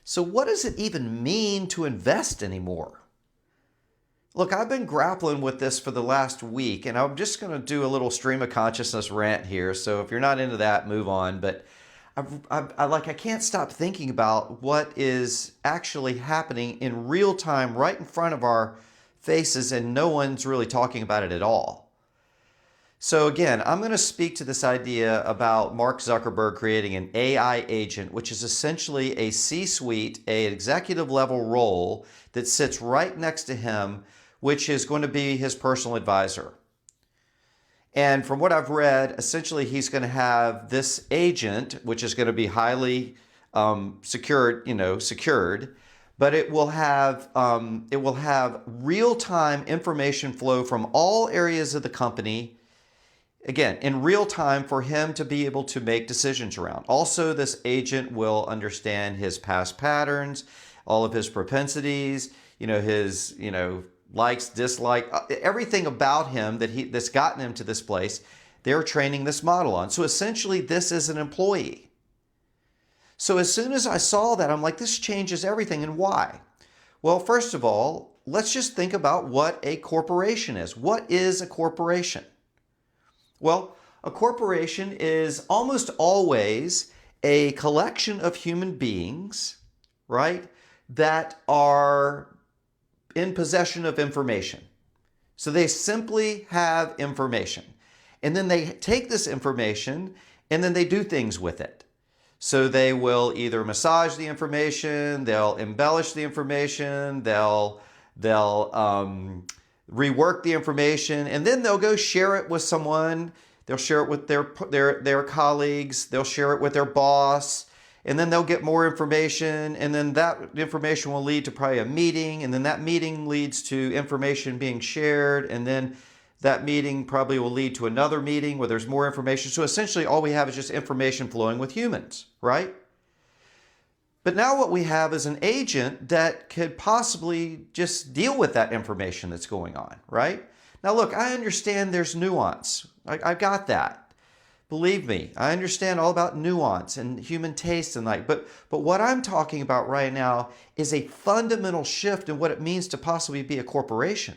So what does it even mean to invest anymore? Look, I've been grappling with this for the last week, and I'm just going to do a little stream of consciousness rant here. So if you're not into that, move on. But I can't stop thinking about what is actually happening in real time right in front of our faces, and no one's really talking about it at all. So again, I'm going to speak to this idea about Mark Zuckerberg creating an AI agent, which is essentially a C-suite, an executive level role that sits right next to him, which is going to be his personal advisor. And from what I've read, essentially he's going to have this agent, which is going to be highly secured, but it will have real-time information flow from all areas of the company, again, in real time for him to be able to make decisions around. Also, this agent will understand his past patterns, all of his propensities, his, likes, dislike, everything about him that's gotten him to this place, they're training this model on. So essentially, this is an employee. So as soon as I saw that, I'm like, this changes everything. And why? Well, first of all, let's just think about what a corporation is. What is a corporation? Well, a corporation is almost always a collection of human beings, right, that are in possession of information. So they simply have information. And then they take this information and then they do things with it. So they will either massage the information, they'll embellish the information, they'll rework the information, and then they'll go share it with someone. They'll share it with their colleagues. They'll share it with their boss, and then they'll get more information, and then that information will lead to probably a meeting, and then that meeting leads to information being shared, and then that meeting probably will lead to another meeting where there's more information. So essentially all we have is just information flowing with humans, right? But now what we have is an agent that could possibly just deal with that information that's going on, right? Now look, I understand there's nuance. I got that. Believe me, I understand all about nuance and human taste and but what I'm talking about right now is a fundamental shift in what it means to possibly be a corporation.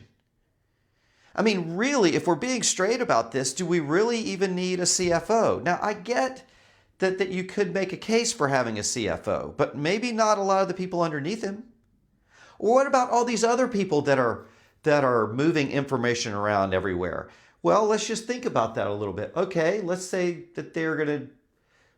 I mean, really, if we're being straight about this, do we really even need a CFO? Now, I get that you could make a case for having a CFO, but maybe not a lot of the people underneath him. Or what about all these other people that are moving information around everywhere? Well, let's just think about that a little bit. Okay, let's say that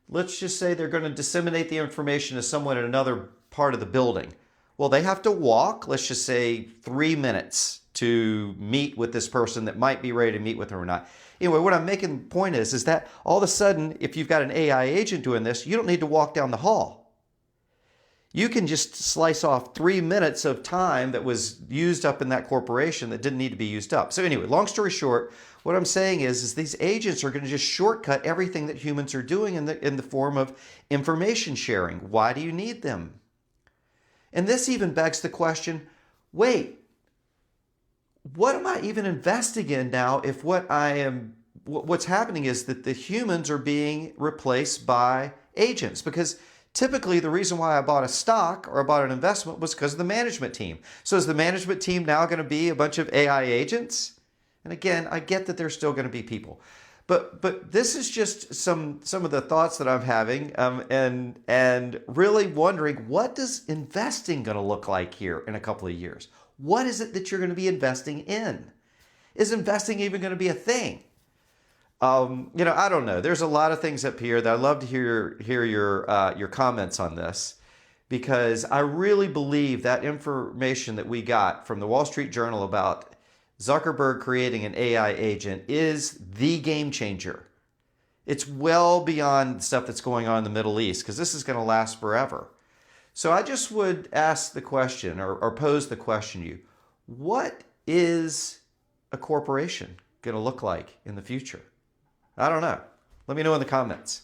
let's just say they're going to disseminate the information to someone in another part of the building. Well, they have to walk, let's just say 3 minutes to meet with this person that might be ready to meet with them or not. Anyway, what I'm making the point is that all of a sudden, if you've got an AI agent doing this, you don't need to walk down the hall. You can just slice off 3 minutes of time that was used up in that corporation that didn't need to be used up. So anyway, long story short, what I'm saying is these agents are going to just shortcut everything that humans are doing in the form of information sharing. Why do you need them? And this even begs the question, wait, what am I even investing in now if what's happening is that the humans are being replaced by agents? Because typically the reason why I bought a stock or I bought an investment was because of the management team. So is the management team now going to be a bunch of AI agents? And again, I get that there's still going to be people. But this is just some of the thoughts that I'm having and really wondering, what does investing going to look like here in a couple of years? What is it that you're going to be investing in? Is investing even going to be a thing? I don't know. There's a lot of things up here that I'd love to hear your comments on this, because I really believe that information that we got from the Wall Street Journal about Zuckerberg creating an AI agent is the game changer. It's well beyond the stuff that's going on in the Middle East, because this is going to last forever. So I just would ask the question or pose the question to you, what is a corporation going to look like in the future? I don't know. Let me know in the comments.